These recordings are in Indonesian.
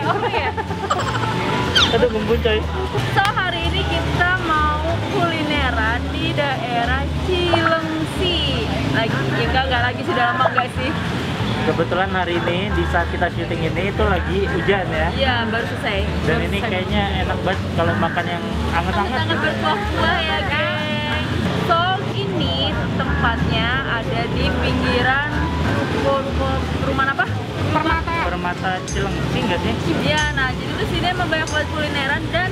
orang ya? Aduh bumbu coy. So hari ini kita mau kulineran di daerah Cilengsi. Lagi, ya enggak lagi sudah lama enggak sih? Kebetulan hari ini di saat kita syuting ini itu lagi hujan ya. Iya baru selesai. Dan ini kayaknya enak banget kalau makan yang anget-anget. Sangat berkuah-kuah ya geng. So ini tempatnya ada di pinggiran perumahan apa? Permata Cilengsi nggak sih? Iya, nah jadi tuh sini emang banyak banget kulineran dan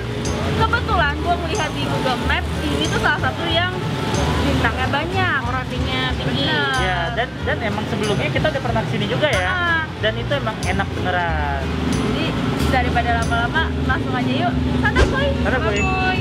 kebetulan gua melihat di Google Maps ini tuh salah satu yang bintangnya banyak, ratingnya tinggi. Ya, dan emang sebelumnya kita udah pernah kesini juga ya. Dan itu emang enak beneran. Jadi daripada lama-lama langsung aja yuk. Sana boy. Sana, boy.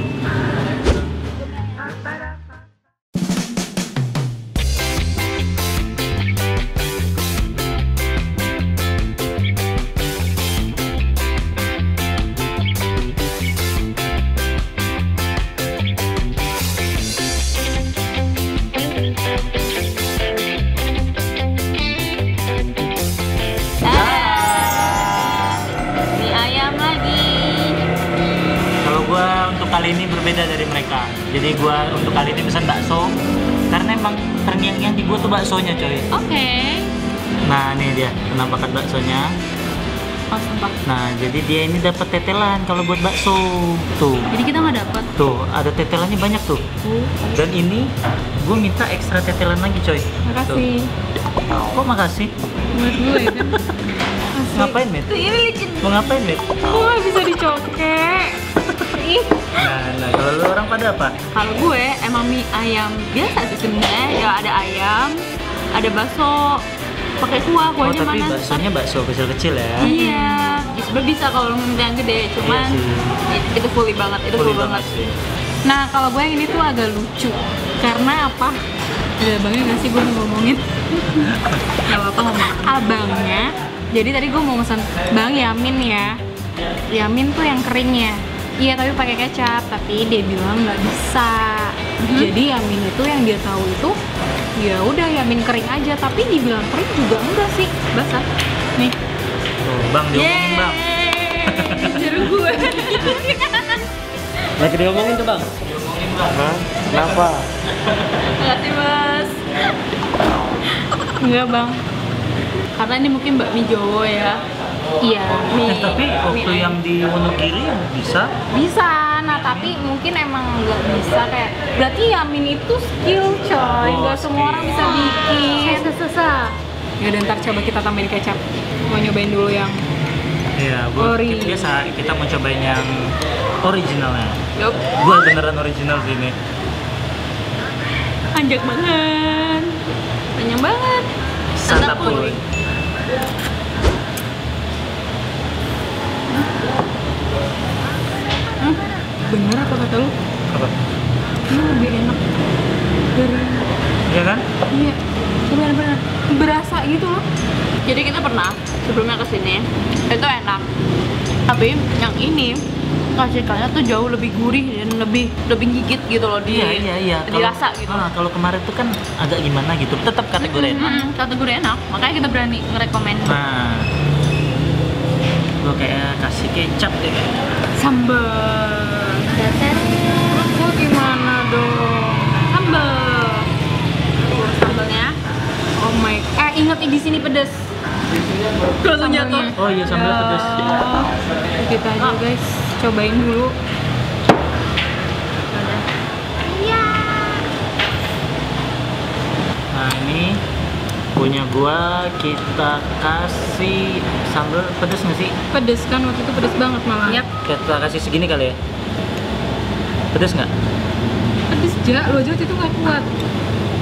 Kali ini berbeda dari mereka. Jadi gua untuk kali ini pesan bakso karena emang terngiang-ngiang di gua tuh baksonya coy. Oke. Nah ini dia penampakan baksonya. Oh sumpah. Nah jadi dia ini dapat tetelan kalau buat bakso tuh. Jadi kita nggak dapat. Tuh ada tetelannya banyak tuh. Dan ini gua minta ekstra tetelan lagi coy. Makasih. Tuh. Kok makasih? Buat gue ya kan. Ngapain Met? Tuh ini licin. Mau ngapain Met? Kok bisa dicokek? Nah kalau lu orang pada apa? Kalau gue emang mie ayam biasa sih sebenarnya. Ya ada ayam, ada bakso, pakai kuah. Oh Kuahnya tapi mana? baksonya bakso kecil-kecil ya? Iya, ya, sebenarnya bisa kalau lu minta yang gede, cuman itu fully banget, itu full banget. Sih. Nah kalau gue yang ini tuh agak lucu, karena apa? Ada abangnya nggak sih gue ngomongin? Gak apa-apa ngomong. Abangnya, jadi tadi gue mau pesan Bang Yamin ya. Yamin tuh yang keringnya. Iya tapi pakai kecap, tapi dia bilang nggak bisa. Jadi Yamin itu yang dia tahu itu ya udah Yamin kering aja, tapi dibilang kering juga enggak sih, basah. Nih. Tuh, Bang diomongin Bang. Jeruk gue. Lagi diomongin tuh Bang. Diomongin Bang. Hah? Kenapa? Makasih Mas. Enggak Bang. Karena ini mungkin bakmi Jawa ya. Iya, mie. Tapi waktu mie yang di Wonogiri bisa? Bisa, nah tapi mungkin emang nggak bisa kayak. Berarti Yamin itu skill coy, nggak semua orang bisa bikin. Ya udah ntar coba kita tambahin kecap. Mau nyobain dulu yang Iya, biasa kita mau cobain yang originalnya. Yup. Gua beneran original sih ini. Panjang banget. Panjang banget. Santapuy. Bener apa kata lu? Apa? Ini lebih enak dari. Iya kan? Iya, benar-benar berasa gitu loh. Jadi kita pernah sebelumnya kesini itu enak, tapi yang ini kasihkannya tuh jauh lebih gurih dan lebih gigit gitu loh di Iya. dirasa gitu. Kalau kemarin tuh kan agak gimana gitu, tetap kategori enak. Kategori enak, makanya kita berani ngerekomen. Nah, gua kayak kasih kecap deh. Sambal. Terus gimana dong? Sambalnya. Oh my. Ingat di sini pedes. Langsung jatuh. Oh iya sambalnya pedes. Kita aja guys, cobain dulu. Iya. Nah ini punya gua, kita kasih sambal pedes nggak sih? Pedes kan, waktu itu pedes banget malah. Yap. Kita kasih segini kali ya? Pedes nggak? Pedes aja, lo aja waktu itu nggak kuat.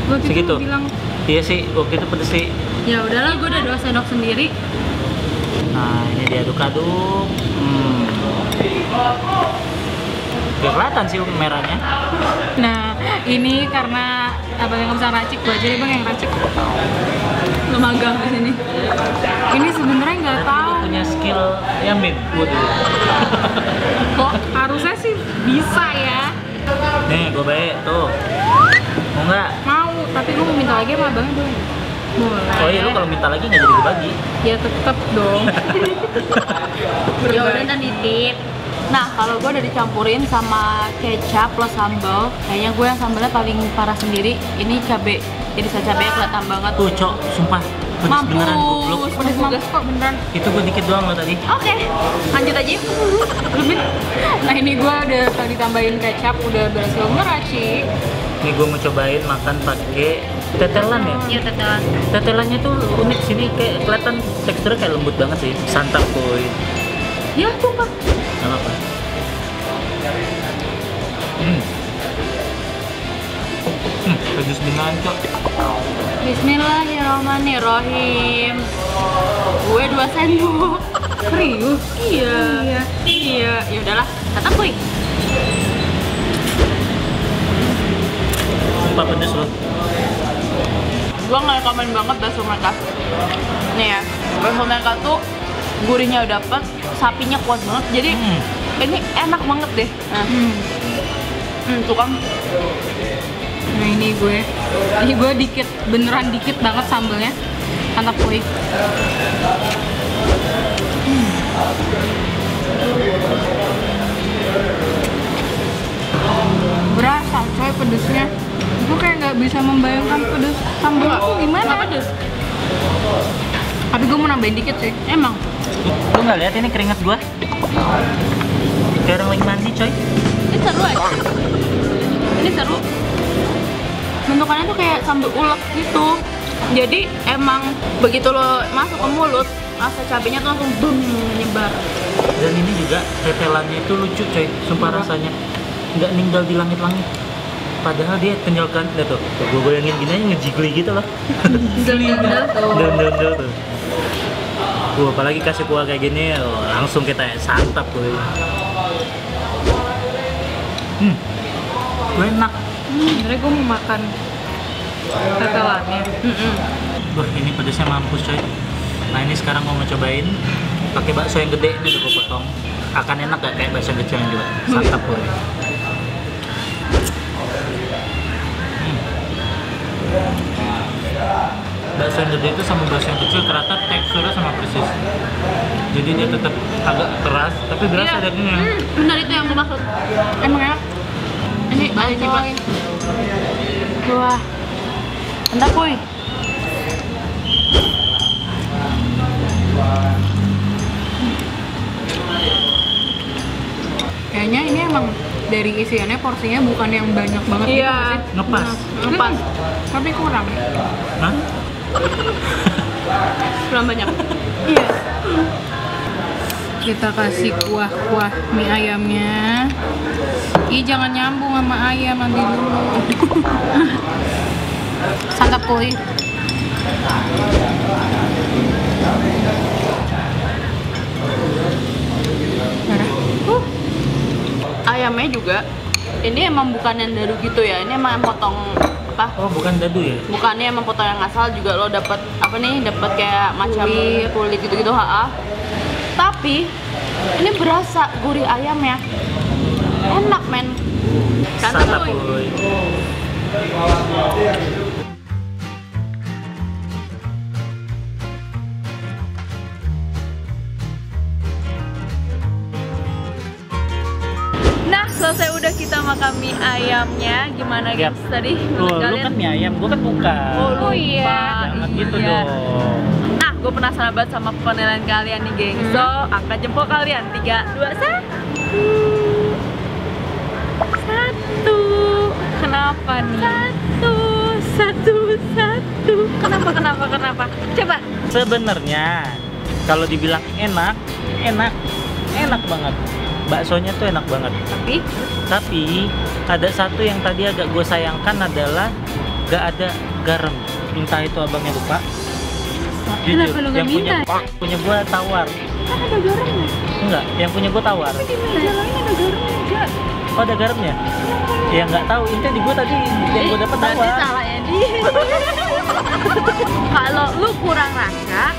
Waktu Segitu? itu bilang, Iya sih, waktu itu pedes sih. ya udahlah, gue udah 2 sendok sendiri. Nah ini diaduk-aduk. Gak kelihatan sih merahnya. Nah, ini karena abang yang bisa racik, gue aja bang yang racik. Lo magang di sini. Ini sebenarnya nggak tahu. Lu punya skill Yamin, waduh. Kok harusnya sih bisa ya? Nih, gue baik tuh. Mau nggak? Mau, tapi gue mau minta lagi sama abangnya dong. Boleh. Oh iya, lu kalau minta lagi nggak jadi gue bagi. Ya tetep dong. Ya udah dan nitip. Nah, kalau gue udah dicampurin sama kecap plus sambal, kayaknya gue yang sambalnya paling parah sendiri. Ini cabe, jadi cabenya kelihatan banget. Tuh, Cok, sumpah. Pedes beneran goblok. Pedes mampus kok beneran. Itu gue dikit doang lo tadi. Oke, lanjut aja yuk. Nah, ini gue udah ditambahin kecap, udah berhasil meracik. Ini gue mau cobain makan pakai tetelan ya. Iya tetelan. Tetelannya tuh unik sini, kayak kelihatan teksturnya kayak lembut banget sih. Santap boy. Ya tuh Pak. Gak apa. Pedes beneran, Cok. Bismillahirrahmanirrahim. Gue 2 sendok. Serius? Iya. Ya udahlah, tetap boy. Sumpah pedes loh. Gue nggak rekomen banget bakso mereka. Nih ya, bakso mereka tuh gurihnya udah dapet, sapinya kuat banget. Jadi ini enak banget deh. Tuh kan. Nah ini gue dikit, beneran dikit banget sambalnya. Mantap boy. Berasa coy pedesnya. Gue kayak nggak bisa membayangkan pedes sambal itu gimana. Nggak pedes. Tapi gue mau nambahin dikit sih. Emang. Lu nggak lihat ini keringat gua? Kayak orang lagi mandi, coy. Ini seru aja. Ini seru. Bentukannya tuh kayak sambal ulek gitu. Jadi emang begitu lo masuk ke mulut, rasa cabenya tuh langsung bum menyebar. Dan ini juga tetelannya itu lucu, coy. Sumpah rasanya nggak ninggal di langit-langit. Padahal dia kenyalkan, lihat tuh. Gue goyangin gini aja ngejigli gitu loh. Dendel tuh. Dendel tuh. Apalagi kasih kuah kayak gini, langsung kita santap boy. Gue enak. Sebenernya gue mau makan tetelannya. Wah, ini pedasnya mampus coy. Nah ini sekarang gue mau cobain pakai bakso yang gede, ini udah gue potong. Akan enak gak kayak bakso kecil yang juga? Santap boy. Bakso yang gede itu sama bakso yang kecil ternyata teksturnya sama persis. Jadi dia tetap agak keras, tapi berasa dagingnya. Benar itu yang gue maksud. Emang enak. Ini balik nih, Pak. Wah, mantap boy. Kayaknya ini emang dari isiannya porsinya bukan yang banyak banget gitu nggak sih? Ngepas. Tapi kurang. Hah? Kurang banyak. Iya. Kita kasih kuah-kuah mie ayamnya. Ih, jangan nyambung sama ayam nanti dulu. Santap boy. Ayamnya juga ini emang bukan yang dadu gitu ya, ini emang yang potong apa? Oh, bukan dadu ya? Bukannya emang potong yang asal, juga lo dapet apa nih? Dapet kayak macam kulit gitu-gitu, Tapi ini berasa gurih ayamnya, enak men. Santap boy. Nah, selesai udah kita makan mie ayamnya. Gimana guys tadi? Tuh, lu kan mie ayam, gua kan bukan. Oh iya. Jangan gitu Iya. dong. Nah, gue penasaran banget sama penilaian kalian nih, geng. So, angkat jempol kalian. 3, 2, 1. Kenapa nih? 1. Kenapa? Coba. Sebenarnya kalau dibilang enak banget. Baksonya tuh enak banget. Tapi ada satu yang tadi agak gue sayangkan adalah gak ada garam. Entah itu abangnya lupa. Kenapa lu gak minta? Punya gue tawar. Kan ada garamnya. Enggak, yang punya gue tawar. Gimana? Jalannya ada garamnya juga. Oh, ada garamnya? Ya nggak tahu. Intinya di gue tadi yang gue dapet Berarti tawar. salahnya dia. Kalau lu kurang rasa,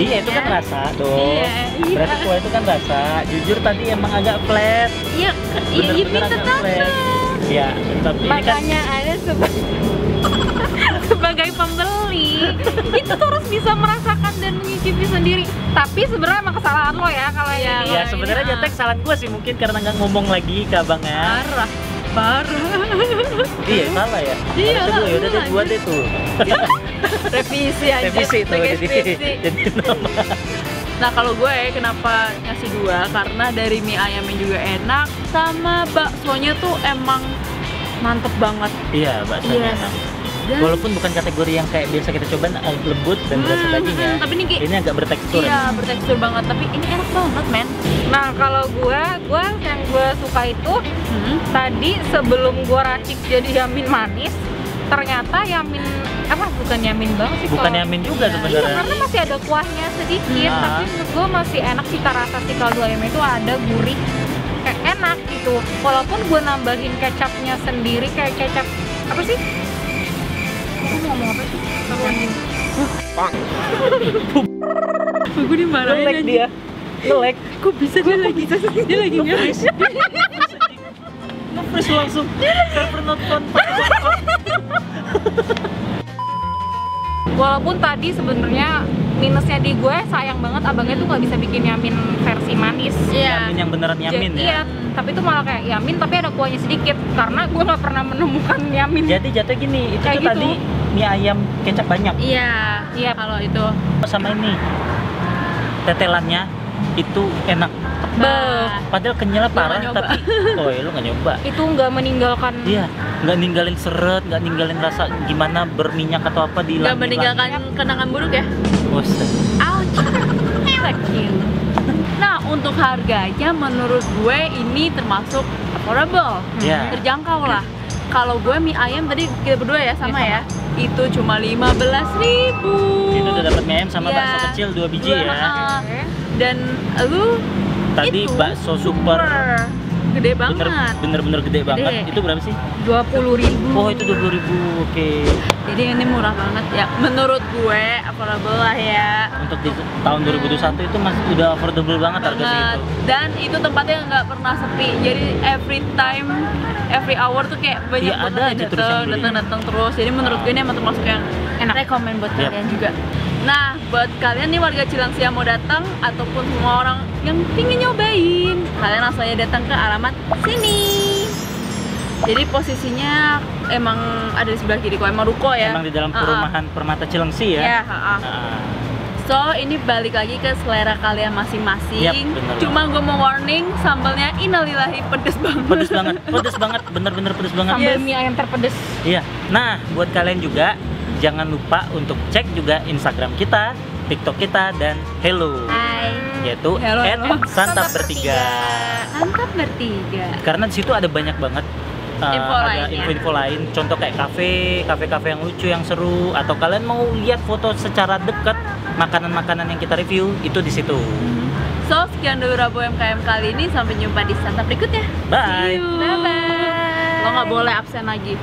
Iya, itu kan rasa dong. Iya. Berarti kuah itu kan rasa. Jujur tadi emang agak flat. Iya, Bener-bener bisa agak flat. Iya, tapi ini kan makanya ada sebagai pembeli itu tuh harus bisa merasakan dan menyicipi sendiri. Tapi sebenarnya emang kesalahan lo ya kalau Iya, ini. Ya sebenarnya jatuh kesalahan gue sih mungkin karena nggak ngomong lagi ke abangnya. Parah. Iya salah ya. Iya Harusnya lah, gue yaudah deh bener, buat deh tuh. Revisi aja. Revisi tuh pakai jadi skripsi. jadi nama. Nah kalau gue kenapa ngasih 2? Karena dari mie ayamnya juga enak, sama baksonya tuh emang mantep banget. Iya baksonya Yes. enak. Dan Walaupun bukan kategori yang kayak biasa kita coba lembut dan berasa dagingnya. tapi ini kayak Ini agak bertekstur. iya bertekstur banget, tapi ini enak banget men. Nah kalau gue yang gue suka itu tadi sebelum gue racik jadi yamin manis, ternyata yamin bukan yamin banget sih. Bukan kalau- yamin juga Iya, sebenarnya. karena masih ada kuahnya sedikit, Nah. tapi menurut gue masih enak cita rasa si kaldu ayam itu ada gurih, kayak enak gitu. Walaupun gue nambahin kecapnya sendiri, kayak kecap apa sih? Aku mau ngomong apa sih? Gue dimarahin Ngelek dia. Ngelek. Kok bisa dia lagi nge-freeze. Nge-freeze langsung. Server nonton. Walaupun tadi sebenarnya minusnya di gue sayang banget abangnya tuh nggak bisa bikin yamin versi manis. Yamin yang beneran yamin Jadi, ya. Iya, tapi itu malah kayak yamin tapi ada kuahnya sedikit karena gue nggak pernah menemukan yamin. Jadi jatuh gini, itu Kayak tuh gitu. tadi mie ayam kecap banyak. Iya, Iya. kalau itu. Sama ini tetelannya itu enak. Nah, Padahal kenyalnya Gua nggak parah nyoba. tapi oh ya lu nggak nyoba. Itu nggak meninggalkan. Iya, nggak ninggalin seret, nggak ninggalin rasa gimana berminyak atau apa di nggak meninggalkan kenangan buruk ya. Bosan. Ouch. Thank you. Nah, untuk harganya menurut gue ini termasuk affordable. Ya. Terjangkau lah. Kalau gue mie ayam tadi kita berdua ya sama Iya, ya. Itu cuma 15.000. Itu udah dapat mie ayam sama Iya. bakso kecil 2 biji Dua, ya. Oke. Dan lu Tadi itu bakso super gede banget. bener-bener gede banget. Itu berapa sih? 20.000. Oh itu 20.000. Oke. Jadi ini murah banget ya. Menurut gue affordable lah ya. Untuk di tahun 2021 itu masih udah affordable banget harga Banget. segitu. Dan itu tempatnya nggak pernah sepi. Jadi every time, every hour tuh kayak banyak Iya, ada aja terus yang beli. datang terus. Jadi menurut gue ini emang termasuk yang enak. Rekomen buat Yap. kalian juga. Nah, buat kalian nih warga Cilengsi yang mau datang ataupun semua orang yang pingin nyobain, kalian langsung aja datang ke alamat sini. Jadi posisinya emang ada di sebelah kiri kok, emang ruko ya. Emang di dalam Ha-ha. perumahan Permata Cilengsi ya. Ya, ha-ha. Nah, So, ini balik lagi ke selera kalian masing-masing. Yap, bener Cuma gue mau warning, sambalnya innalillahi pedes banget. pedes banget, bener-bener pedes banget. Sambal Yes. mie ayam terpedes. Iya. Nah, buat kalian juga jangan lupa untuk cek juga Instagram kita, TikTok kita dan Hello, Hai. yaitu Hello, hello. @santap bertiga. Mantap bertiga. Karena di situ ada banyak banget Info ada lainnya. info-info lain, contoh kayak kafe yang lucu yang seru, atau kalian mau lihat foto secara dekat makanan-makanan yang kita review itu di situ. So, sekian dulu Rabu MKM kali ini. Sampai jumpa di santap berikutnya. Bye. See you. Bye-bye. Lo nggak boleh absen lagi.